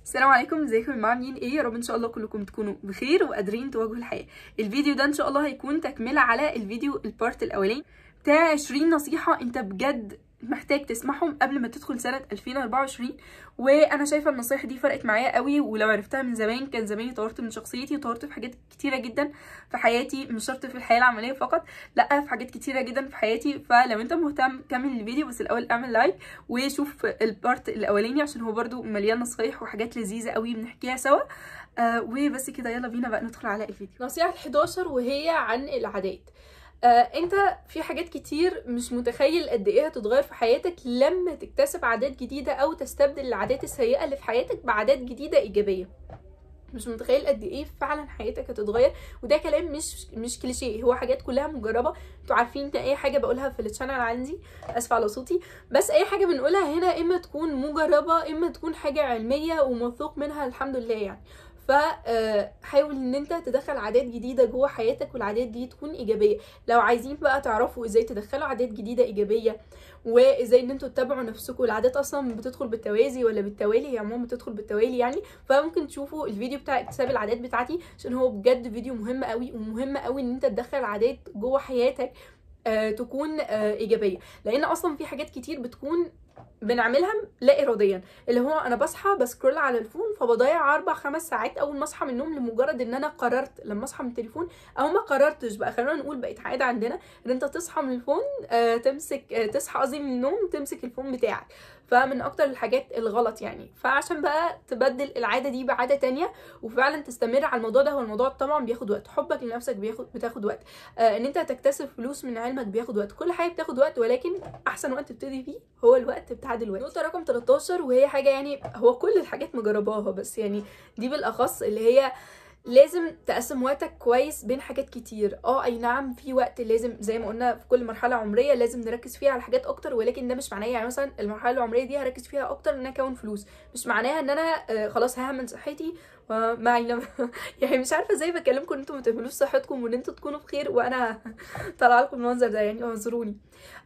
السلام عليكم، ازيكم؟ عاملين ايه؟ يا رب ان شاء الله كلكم تكونوا بخير وقادرين تواجهوا الحياه. الفيديو ده ان شاء الله هيكون تكمله على الفيديو البارت الاولاني بتاع 20 نصيحه انت بجد محتاج تسمعهم قبل ما تدخل سنه 2024. وانا شايفه النصايح دي فرقت معايا قوي، ولو عرفتها من زمان كان زماني طورت من شخصيتي وطورت في حاجات كتيره جدا في حياتي، مش شرط في الحياه العمليه فقط، لا في حاجات كتيره جدا في حياتي. فلو انت مهتم كمل الفيديو، بس الاول اعمل لايك وشوف البارت الاولاني عشان هو برضو مليان نصايح وحاجات لذيذه قوي بنحكيها سوا. وبس كده، يلا بينا بقى ندخل على الفيديو. نصيحة 11 وهي عن العادات. انت في حاجات كتير مش متخيل قد ايه هتتغير في حياتك لما تكتسب عادات جديدة او تستبدل العادات السيئة اللي في حياتك بعادات جديدة ايجابية. مش متخيل قد ايه فعلا حياتك هتتغير، وده كلام مش كليشيه، هو حاجات كلها مجربه. انتوا عارفين ان اي حاجه بقولها في الشانل عندي، اسفه على صوتي، بس اي حاجه بنقولها هنا اما تكون مجربه اما تكون حاجه علميه وموثوق منها الحمد لله يعني. فحاول ان انت تدخل عادات جديده جوه حياتك، والعادات دي تكون ايجابيه. لو عايزين بقى تعرفوا ازاي تدخلوا عادات جديده ايجابيه وازاي ان انتوا تتابعوا نفسكم، العادات اصلا بتدخل بالتوازي ولا بالتوالي، هي عموما بتدخل بالتوالي يعني. فممكن تشوفوا الفيديو بتاع اكتساب العادات بتاعتي عشان هو بجد فيديو مهم قوي، ومهم قوي ان انت تدخل عادات جوه حياتك تكون ايجابيه. لان اصلا في حاجات كتير بتكون بنعملها لا اراديا، اللي هو انا بصحى بسكرول على الفون فبضيع 4-5 ساعات اول ما اصحى من النوم، لمجرد ان انا قررت لما اصحى من التليفون، او ما قررتش بقى، خلينا نقول بقت عاده عندنا ان انت تصحى من الفون تصحى قصدي من النوم تمسك الفون بتاعك. فمن اكتر الحاجات الغلط يعني. فعشان بقى تبدل العاده دي بعاده تانية وفعلا تستمر على الموضوع ده، هو الموضوع طبعا بياخد وقت، حبك لنفسك بتاخد وقت، ان انت تكتسب فلوس من علمك بياخد وقت، كل حاجه بتاخد وقت، ولكن احسن وقت تبتدي فيه هو الوقت بتاع دلوقتي. نقطه رقم 13 وهي حاجه يعني هو كل الحاجات مجرباها، بس يعني دي بالاخص اللي هي لازم تقسم وقتك كويس بين حاجات كتير. اي نعم في وقت لازم زي ما قلنا في كل مرحله عمريه لازم نركز فيها على حاجات اكتر، ولكن ده مش معناه يعني مثلا المرحله العمريه دي هركز فيها اكتر ان انا اكون فلوس، مش معناها ان انا خلاص ههمل صحتي وما يعني مش عارفه ازاي بكلمكم ان انتم ما تهملوش صحتكم وان انتم تكونوا بخير وانا طالعه لكم المنظر ده، يعني اعذروني.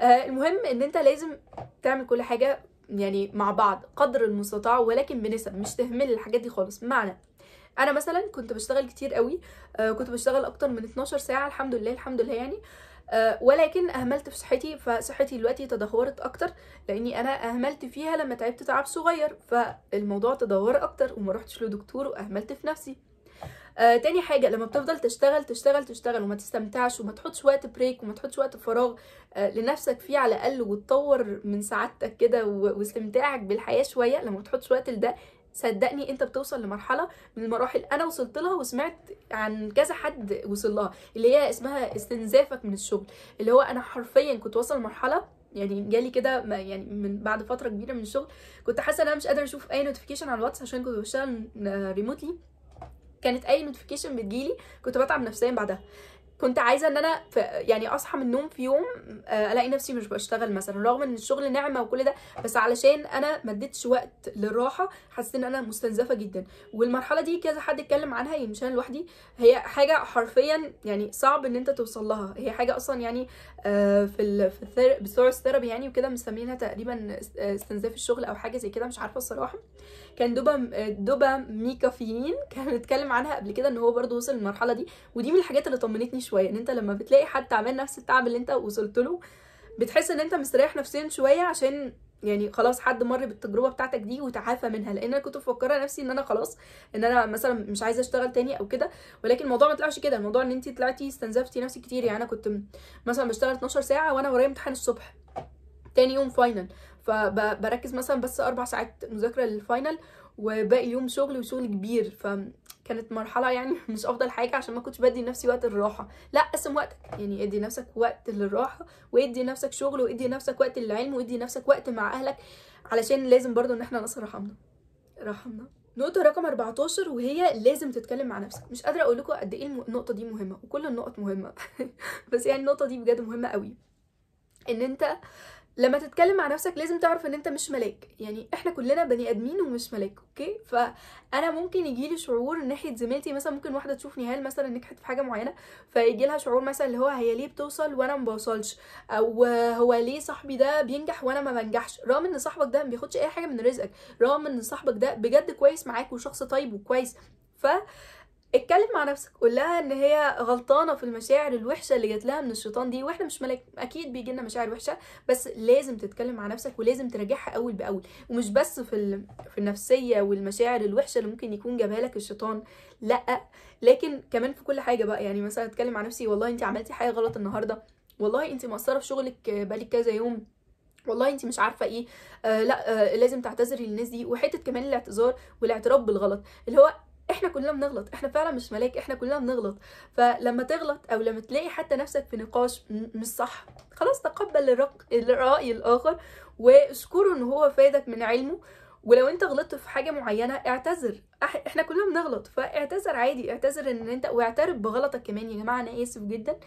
المهم ان انت لازم تعمل كل حاجه يعني مع بعض قدر المستطاع، ولكن بنسب، مش تهمل الحاجات دي خالص. بمعنى انا مثلا كنت بشتغل كتير قوي، كنت بشتغل اكتر من 12 ساعه الحمد لله الحمد لله يعني، ولكن اهملت في صحتي، فصحتي دلوقتي تدهورت اكتر لاني انا اهملت فيها لما تعبت تعب صغير، فالموضوع تدهور اكتر وما رحتش لدكتور واهملت في نفسي. تاني حاجه، لما بتفضل تشتغل تشتغل تشتغل وما تستمتعش وما تحطش وقت بريك وما تحطش وقت فراغ لنفسك فيه على الاقل، وتطور من سعادتك كده واستمتاعك بالحياه شويه، لما تحطش وقت لده صدقني انت بتوصل لمرحله من المراحل انا وصلت لها وسمعت عن كذا حد وصل لها، اللي هي اسمها استنزافك من الشغل. اللي هو انا حرفيا كنت واصل لمرحله يعني جالي كده يعني من بعد فتره كبيره من الشغل كنت حاسه ان انا مش قادره اشوف اي نوتيفيكيشن على الواتس عشان كنت بشتغل ريموتلي. كانت اي نوتيفيكيشن بتجيلي كنت بتعب نفسيا بعدها. كنت عايزه ان انا يعني اصحى من النوم في يوم الاقي نفسي مش بشتغل مثلا، رغم ان الشغل نعمه وكل ده، بس علشان انا ما اديتش وقت للراحه حسيت ان انا مستنزفه جدا. والمرحله دي كذا حد اتكلم عنها يعني مش انا لوحدي، هي حاجه حرفيا يعني صعب ان انت توصل لها، هي حاجه اصلا يعني في الثورس ثيرابي يعني وكده مسمينها تقريبا استنزاف الشغل او حاجه زي كده، مش عارفه الصراحه. كان دوبا ميكافيين كان بيتكلم عنها قبل كده ان هو برضو وصل للمرحله دي، ودي من الحاجات اللي طمنتني شويه، ان انت لما بتلاقي حد تعبان نفس التعب اللي انت وصلت له بتحس ان انت مستريح نفسيا شويه، عشان يعني خلاص حد مر بالتجربه بتاعتك دي وتعافى منها. لان انا كنت مفكره نفسي ان انا خلاص ان انا مثلا مش عايزه اشتغل تاني او كده، ولكن الموضوع ما طلعش كده، الموضوع ان انت طلعتي استنزفتي نفسك كتير. يعني انا كنت مثلا بشتغل 12 ساعه وانا ورايا امتحان الصبح تاني يوم فاينل، فبركز مثلا بس 4 ساعات مذاكره للفاينل وباقي اليوم شغل وشغل كبير. فكانت مرحله يعني مش افضل حاجه عشان ما كنتش بدي لنفسي وقت للراحه. لا، قسم وقتك، يعني ادي نفسك وقت للراحه وادي نفسك شغل وادي نفسك وقت للعلم وادي نفسك وقت مع اهلك، علشان لازم برضو ان احنا نصل رحمنا. نقطه رقم 14 وهي لازم تتكلم مع نفسك. مش قادره اقول لكم قد ايه النقطه دي مهمه، وكل النقط مهمه بس يعني النقطه دي بجد مهمه قوي، ان انت لما تتكلم مع نفسك لازم تعرف ان انت مش ملاك، يعني احنا كلنا بني ادمين ومش ملاك، اوكي؟ فانا ممكن يجيلي شعور ناحيه زميلتي، مثلا ممكن واحده تشوف نهال مثلا نجحت في حاجه معينه، فيجي لها شعور مثلا اللي هو هي ليه بتوصل وانا ما بوصلش، او هو ليه صاحبي ده بينجح وانا ما بنجحش، رغم ان صاحبك ده ما بياخدش اي حاجه من رزقك، رغم ان صاحبك ده بجد كويس معاك وشخص طيب وكويس. اتكلم مع نفسك، قول لها ان هي غلطانه في المشاعر الوحشه اللي جات لها من الشيطان دي، واحنا مش ملاك، اكيد بيجي لنا مشاعر وحشه، بس لازم تتكلم مع نفسك ولازم تراجعها اول باول، ومش بس في النفسيه والمشاعر الوحشه اللي ممكن يكون جابها لك الشيطان، لا، لكن كمان في كل حاجه بقى. يعني مثلا اتكلم مع نفسي، والله انت عملتي حاجه غلط النهارده، والله انت مقصره في شغلك بقالك كذا يوم، والله انت مش عارفه ايه، لا لازم تعتذري للناس دي. وحته كمان الاعتذار والاعتراف بالغلط، اللي هو احنا كلنا بنغلط، احنا فعلا مش ملاك، احنا كلنا بنغلط. فلما تغلط او لما تلاقي حتى نفسك في نقاش مش صح، خلاص تقبل الرأي الاخر واشكره ان هو فادك من علمه. ولو انت غلطت في حاجه معينه اعتذر، احنا كلنا بنغلط، فاعتذر عادي، اعتذر ان انت، واعترف بغلطك كمان. يا جماعه انا اسف جدا،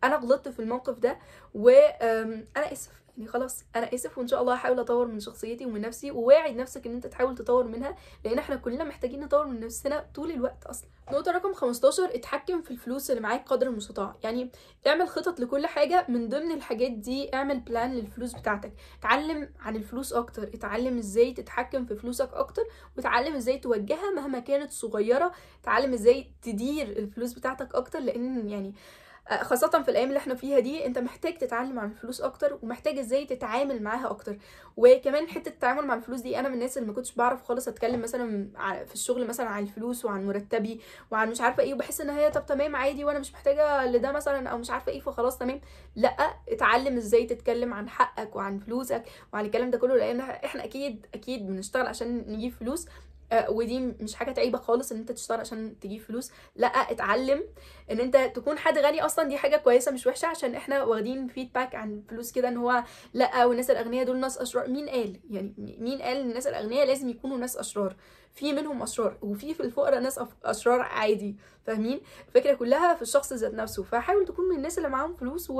انا غلطت في الموقف ده وانا اسف، يعني خلاص انا اسف، وان شاء الله هحاول اطور من شخصيتي ومن نفسي. وواعد نفسك ان انت تحاول تطور منها، لان احنا كلنا محتاجين نطور من نفسنا طول الوقت اصلا. نقطه رقم 15، اتحكم في الفلوس اللي معاك قدر المستطاع. يعني اعمل خطط لكل حاجه، من ضمن الحاجات دي اعمل بلان للفلوس بتاعتك، اتعلم عن الفلوس اكتر، اتعلم ازاي تتحكم في فلوسك اكتر، وتعلم ازاي توجهها مهما كانت صغيره، اتعلم ازاي تدير الفلوس بتاعتك اكتر، لان يعني خاصة في الأيام اللي احنا فيها دي انت محتاج تتعلم عن الفلوس أكتر، ومحتاج ازاي تتعامل معاها أكتر. وكمان حتة التعامل مع الفلوس دي، أنا من الناس اللي ما كنتش بعرف خالص أتكلم مثلا في الشغل مثلا عن الفلوس وعن مرتبي وعن مش عارفة ايه، وبحس ان هي طب تمام عادي وانا مش محتاجة لده مثلا او مش عارفة ايه، فخلاص تمام. لا، اتعلم ازاي تتكلم عن حقك وعن فلوسك وعن الكلام ده كله، لأن احنا أكيد بنشتغل عشان نجيب فلوس، ودي مش حاجه تعيبه خالص ان انت تشتغل عشان تجيب فلوس. لا، اتعلم ان انت تكون حد غني اصلا، دي حاجه كويسه مش وحشه، عشان احنا واخدين فيدباك عن الفلوس كده ان هو لا، والناس الاغنياء دول ناس اشرار. مين قال؟ يعني مين قال ان الناس الاغنياء لازم يكونوا ناس اشرار؟ في منهم اشرار، وفي الفقراء ناس اشرار عادي، فاهمين؟ الفكره كلها في الشخص ذات نفسه. فحاول تكون من الناس اللي معاهم فلوس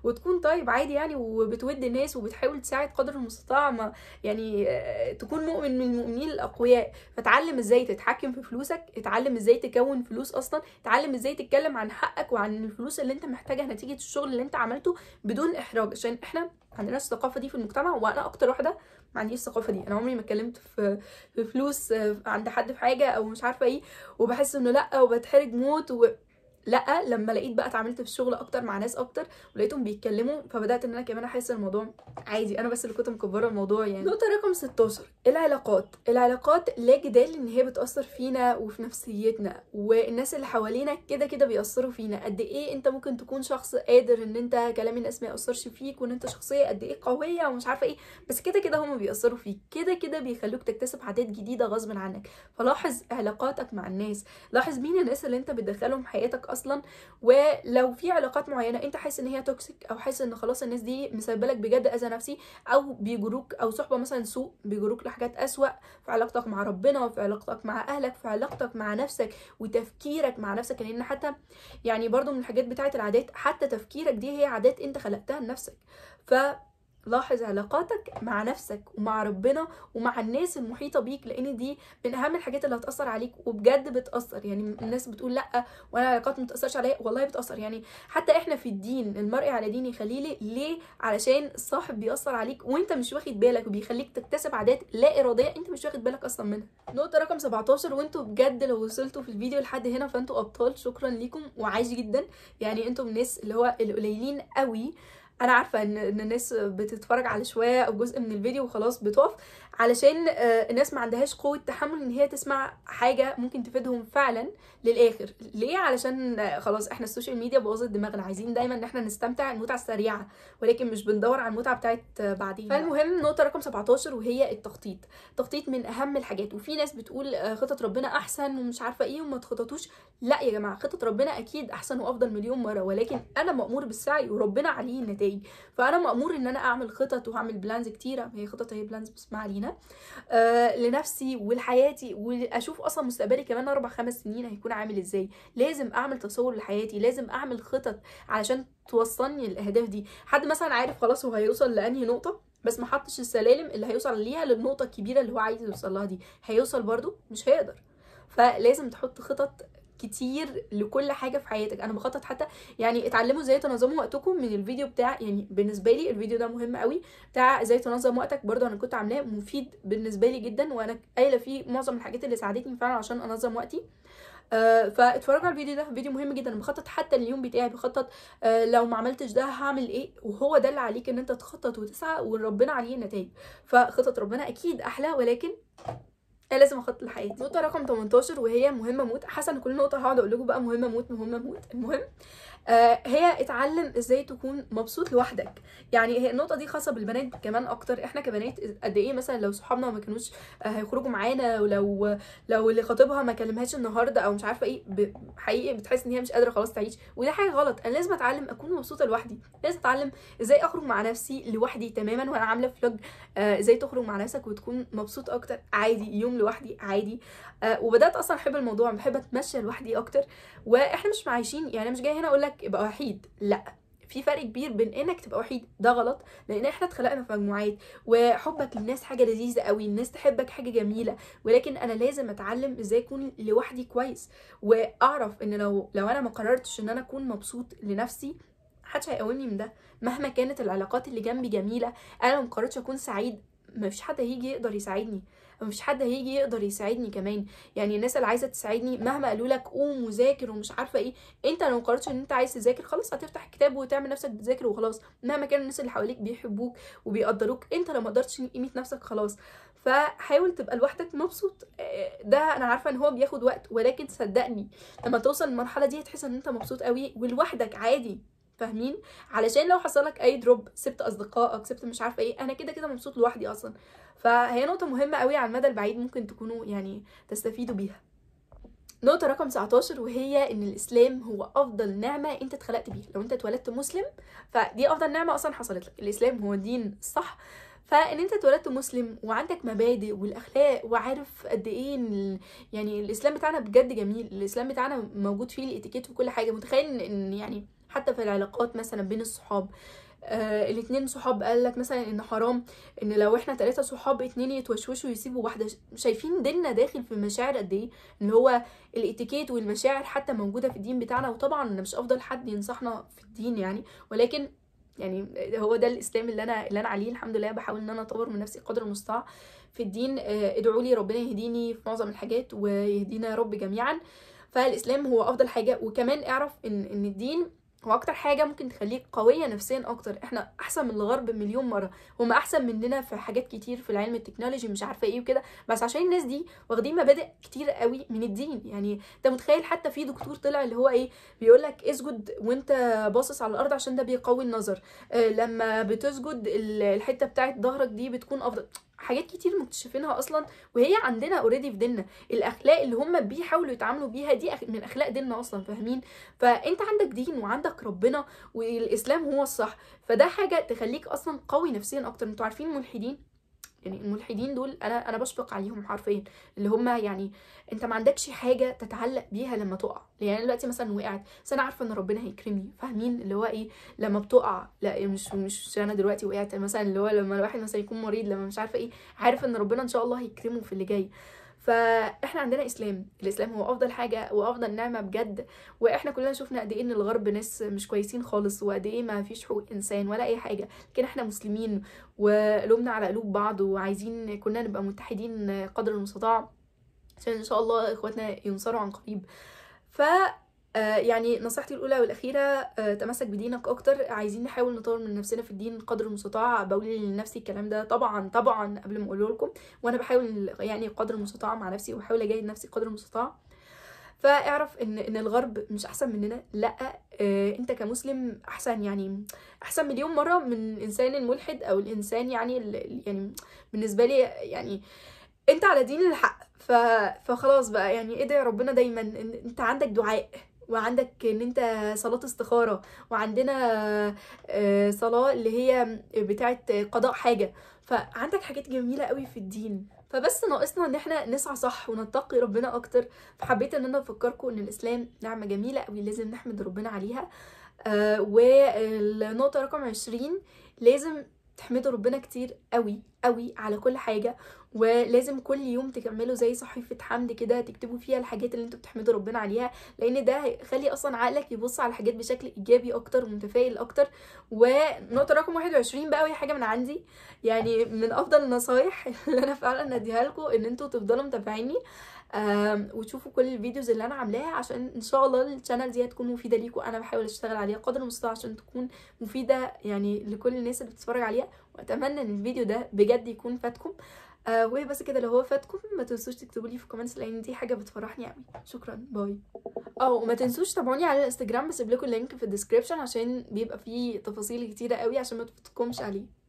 وتكون طيب عادي يعني، وبتود الناس وبتحاول تساعد قدر المستطاع، يعني تكون مؤمن من المؤمنين الاقوياء. فتعلم ازاي تتحكم في فلوسك، اتعلم ازاي تكون فلوس اصلا، اتعلم ازاي تتكلم عن حقك وعن الفلوس اللي انت محتاجها نتيجه الشغل اللي انت عملته بدون احراج، عشان احنا ما عندناش الثقافه دي في المجتمع، وانا اكتر واحده ما عنديش الثقافه دي. انا عمري ما اتكلمت في فلوس عند حد في حاجه او مش عارفه ايه، وبحس انه لا، وبتحرج موت لا. لما لقيت بقى اتعاملت في الشغل اكتر مع ناس اكتر ولقيتهم بيتكلموا، فبدات ان انا كمان احس الموضوع عادي، انا بس اللي كنت مكبره الموضوع يعني. نقطه رقم 16، العلاقات لا جدال ان هي بتاثر فينا وفي نفسيتنا، والناس اللي حوالينا كده كده بيأثروا فينا. قد ايه انت ممكن تكون شخص قادر ان انت كلام الناس ما يأثرش فيك، وان انت شخصيه قد ايه قويه ومش عارفه ايه، بس كده كده هم بيأثروا فيك، كده كده بيخلوك تكتسب عادات جديده غصب عنك. فلاحظ علاقاتك مع الناس، لاحظ مين الناس اللي انت بتدخلهم حياتك اصلا. ولو في علاقات معينه انت حاسس ان هي توكسيك، او حاسس ان خلاص الناس دي مسببه لك بجد اذى نفسي، او بيجروك، او صحبه مثلا سوء بيجروك لحاجات اسوأ في علاقتك مع ربنا، وفي علاقتك مع اهلك، في علاقتك مع نفسك وتفكيرك مع نفسك، لان حتى يعني برضو من الحاجات بتاعه العادات، حتى تفكيرك دي هي عادات انت خلقتها لنفسك. لاحظ علاقاتك مع نفسك ومع ربنا ومع الناس المحيطه بيك، لان دي من اهم الحاجات اللي هتاثر عليك، وبجد بتاثر. يعني الناس بتقول لا وانا علاقات ما بتاثرش عليا، والله بتاثر. يعني حتى احنا في الدين، المرء على دين خليله، ليه؟ علشان الصاحب بيأثر عليك وانت مش واخد بالك، وبيخليك تكتسب عادات لا اراديه انت مش واخد بالك اصلا منها. نقطه رقم 17، وانتوا بجد لو وصلتوا في الفيديو لحد هنا فانتوا ابطال، شكرا ليكم وعايش جدا. يعني انتوا من الناس اللي هو القليلين قوي. انا عارفه ان الناس بتتفرج على شويه او جزء من الفيديو وخلاص بتقف، علشان الناس ما عندهاش قوه تحمل ان هي تسمع حاجه ممكن تفيدهم فعلا للاخر. ليه؟ علشان خلاص احنا السوشيال ميديا بوظت دماغنا، عايزين دايما ان احنا نستمتع المتعه السريعه، ولكن مش بندور على المتعه بتاعت بعدين. فالمهم نقطه رقم 17 وهي التخطيط. التخطيط من اهم الحاجات. وفي ناس بتقول خطط ربنا احسن ومش عارفه ايه وما تخططوش. لا يا جماعه، خطط ربنا اكيد احسن وافضل مليون مره، ولكن انا مأمور بالسعي وربنا عليه النتائج. جاي. فانا مأمور ان انا اعمل خطط واعمل بلانز كتيره، هي خطط هي بلانز بس ما علينا، لنفسي ولحياتي، واشوف اصلا مستقبلي كمان 4-5 سنين هيكون عامل ازاي. لازم اعمل تصور لحياتي، لازم اعمل خطط علشان توصلني للاهداف دي. حد مثلا عارف خلاص هو هيوصل لانهي نقطه بس ما حطش السلالم اللي هيوصل ليها للنقطه الكبيره اللي هو عايز يوصل لها دي، هيوصل برضو مش هيقدر. فلازم تحط خطط كتير لكل حاجه في حياتك. انا بخطط حتى يعني اتعلموا ازاي تنظموا وقتكم من الفيديو بتاع، يعني بالنسبه لي الفيديو ده مهم قوي بتاع ازاي تنظم وقتك، برضو انا كنت عاملاه مفيد بالنسبه لي جدا، وانا قايله فيه معظم الحاجات اللي ساعدتني فعلا عشان انظم وقتي. فاتفرجوا على الفيديو ده، فيديو مهم جدا. انا بخطط حتى اليوم بتاعي، بخطط لو ما عملتش ده هعمل ايه، وهو ده اللي عليك ان انت تخطط وتسعى وربنا عليه النتائج. فخطط ربنا اكيد احلى، ولكن لازم اخطط لحياتي. نقطه رقم 18 وهي مهمه موت، حاسه ان كل نقطه هقعد اقول لكم بقى مهمه موت مهمه موت. المهم هي اتعلم ازاي تكون مبسوط لوحدك. يعني هي النقطه دي خاصه بالبنات كمان اكتر. احنا كبنات قد ايه مثلا لو صحابنا ما كانوش هيخرجوا معانا، ولو اللي خاطبها ما كلمهاش النهارده او مش عارفه ايه، حقيقي بتحس ان هي مش قادره خلاص تعيش، وده حاجه غلط. انا لازم اتعلم اكون مبسوطه لوحدي، لازم اتعلم ازاي اخرج مع نفسي لوحدي تماما. وانا عامله فلوج ازاي تخرج مع نفسك وتكون مبسوط اكتر عادي، يوم لوحدي عادي. وبدات اصلا احب الموضوع، بحب اتمشى لوحدي اكتر. واحنا مش عايشين، يعني مش جاي هنا اقول لك ابقى وحيد، لا، في فرق كبير بين انك تبقى وحيد، ده غلط، لان احنا اتخلقنا في مجموعات، وحبك للناس حاجه لذيذه قوي، الناس تحبك حاجه جميله. ولكن انا لازم اتعلم ازاي اكون لوحدي كويس، واعرف ان لو انا ما قررتش ان انا اكون مبسوط لنفسي محدش هيقومني من ده. مهما كانت العلاقات اللي جنبي جميله، انا لو ما قررتش اكون سعيد مفيش حد هيجي يقدر يساعدني، مفيش حد هيجي يقدر يساعدني كمان. يعني الناس اللي عايزه تساعدني مهما قالوا لك قوم وذاكر ومش عارفه ايه، انت لو قررتش ان انت عايز تذاكر خلاص هتفتح الكتاب وتعمل نفسك بتذاكر وخلاص. مهما كان الناس اللي حواليك بيحبوك وبيقدروك، انت لو ما قدرتش قيمه نفسك خلاص. فحاول تبقى لوحدك مبسوط. ده انا عارفه ان هو بياخد وقت، ولكن صدقني لما توصل للمرحله دي هتحس ان انت مبسوط قوي ولوحدك عادي. فاهمين؟ علشان لو حصل لك اي دروب، سبت اصدقائك، سبت مش عارفه ايه، انا كده كده مبسوط لوحدي اصلا. فهي نقطه مهمه قوي على المدى البعيد، ممكن تكونوا يعني تستفيدوا بيها. نقطة رقم 19 وهي ان الاسلام هو افضل نعمة انت اتخلقت بيها. لو انت اتولدت مسلم فدي افضل نعمة اصلا حصلت لك. الاسلام هو الدين الصح، فان انت اتولدت مسلم وعندك مبادئ والاخلاق وعارف قد ايه يعني الاسلام بتاعنا بجد جميل. الاسلام بتاعنا موجود فيه الاتيكيت وكل حاجة. متخيل ان يعني حتى في العلاقات مثلا بين الصحاب، الاتنين صحاب قال لك مثلا ان حرام ان لو احنا 3 صحاب 2 يتوشوشوا يسيبوا واحده. شايفين ديننا داخل في المشاعر قد ايه، ان هو الاتيكيت والمشاعر حتى موجوده في الدين بتاعنا. وطبعا انا مش افضل حد ينصحنا في الدين يعني، ولكن يعني هو ده الاسلام اللي انا عليه الحمد لله. بحاول ان انا اطور من نفسي قدر المستطاع في الدين. ادعوا لي ربنا يهديني في معظم الحاجات ويهدينا يا رب جميعا. فالاسلام هو افضل حاجه. وكمان اعرف ان الدين هو اكتر حاجه ممكن تخليك قويه نفسيا اكتر. احنا احسن من الغرب مليون مره، هم احسن مننا في حاجات كتير في العلم التكنولوجي مش عارفه ايه وكده، بس عشان الناس دي واخدين مبادئ كتير قوي من الدين. يعني انت متخيل حتى في دكتور طلع اللي هو ايه، بيقول لك اسجد وانت باصص على الارض عشان ده بيقوي النظر، لما بتسجد الحته بتاعت ظهرك دي بتكون افضل. حاجات كتير مكتشفينها اصلا وهي عندنا اوريدي في ديننا. الاخلاق اللي هم بيحاولوا يتعاملوا بيها دي من اخلاق ديننا اصلا، فاهمين؟ فانت عندك دين وعندك ربنا والاسلام هو الصح، فده حاجه تخليك اصلا قوي نفسيا اكتر. انتوا عارفين الملحدين، يعني الملحدين دول انا بشفق عليهم حرفيا، اللي هم يعني انت ما عندكش حاجه تتعلق بيها لما تقع. يعني دلوقتي مثلا وقعت بس انا عارفه ان ربنا هيكرمني، فاهمين اللي هو ايه لما بتقع؟ لا مش انا دلوقتي وقعت مثلا، اللي هو لما الواحد مثلا يكون مريض، لما مش عارفه ايه، عارف ان ربنا ان شاء الله هيكرمه في اللي جاي. فاحنا عندنا اسلام، الاسلام هو افضل حاجه وافضل نعمه بجد. واحنا كلنا شفنا قد ايه ان الغرب ناس مش كويسين خالص، وقد ايه ما فيش حقوق انسان ولا اي حاجه، لكن احنا مسلمين وقلوبنا على قلوب بعض، وعايزين كلنا نبقى متحدين قدر المستطاع عشان ان شاء الله اخواتنا ينصروا عن قريب. ف يعني نصيحتي الاولى والاخيره تمسك بدينك اكتر. عايزين نحاول نطور من نفسنا في الدين قدر المستطاع. بقول لنفسي الكلام ده طبعا قبل ما اقوله لكم، وانا بحاول يعني قدر المستطاع مع نفسي، وبحاول اجاهد نفسي قدر المستطاع. فاعرف ان الغرب مش احسن مننا، لا، انت كمسلم احسن، يعني احسن مليون مره من الانسان الملحد او الانسان يعني بالنسبه لي يعني انت على دين الحق. فخلاص بقى يعني ادعي ربنا دايما. انت عندك دعاء، وعندك ان انت صلاة استخارة، وعندنا صلاة اللي هي بتاعة قضاء حاجة. فعندك حاجات جميلة قوي في الدين، فبس ناقصنا ان احنا نسعى صح ونتقي ربنا اكتر. فحبيت ان انا افكركم ان الاسلام نعمة جميلة قوي لازم نحمد ربنا عليها. والنقطة رقم 20، لازم تحمدوا ربنا كتير قوي قوي على كل حاجة، ولازم كل يوم تكملوا زي صحيفة حمد كده تكتبوا فيها الحاجات اللي انتوا بتحمدوا ربنا عليها، لان ده هيخلي اصلا عقلك يبص على الحاجات بشكل ايجابي اكتر ومتفائل اكتر. ونقطة رقم 21 بقى، وهي حاجة من عندي، يعني من افضل النصايح اللي انا فعلا اديها لكم، ان انتوا تفضلوا متابعيني وتشوفوا كل الفيديوز اللي انا عاملاها، عشان ان شاء الله الشانل دي هتكون مفيده ليكم. انا بحاول اشتغل عليها قدر المستطاع عشان تكون مفيده يعني لكل الناس اللي بتتفرج عليها، واتمنى ان الفيديو ده بجد يكون فاتكم. وبس كده، لو هو فاتكم ما تنسوش تكتبوا لي في الكومنتس، لان دي حاجه بتفرحني قوي. شكرا، باي. وما تنسوش تابعوني على الانستجرام، بسيب لكم اللينك في الديسكريبشن عشان بيبقى فيه تفاصيل كتيره قوي عشان ما تفوتكمش عليه.